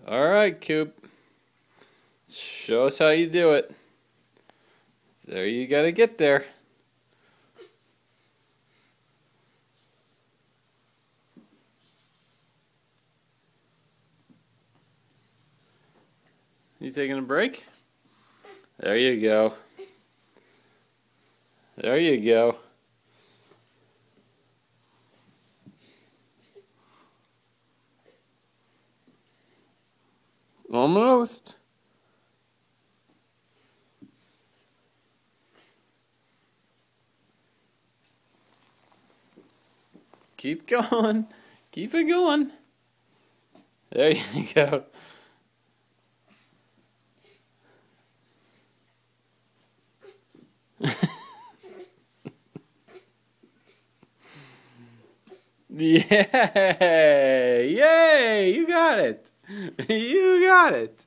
All right, Coop. Show us how you do it. There, you gotta get there. You taking a break? There you go. There you go. Almost. Keep going. Keep it going. There you go. Yay! Yay! You got it. You got it.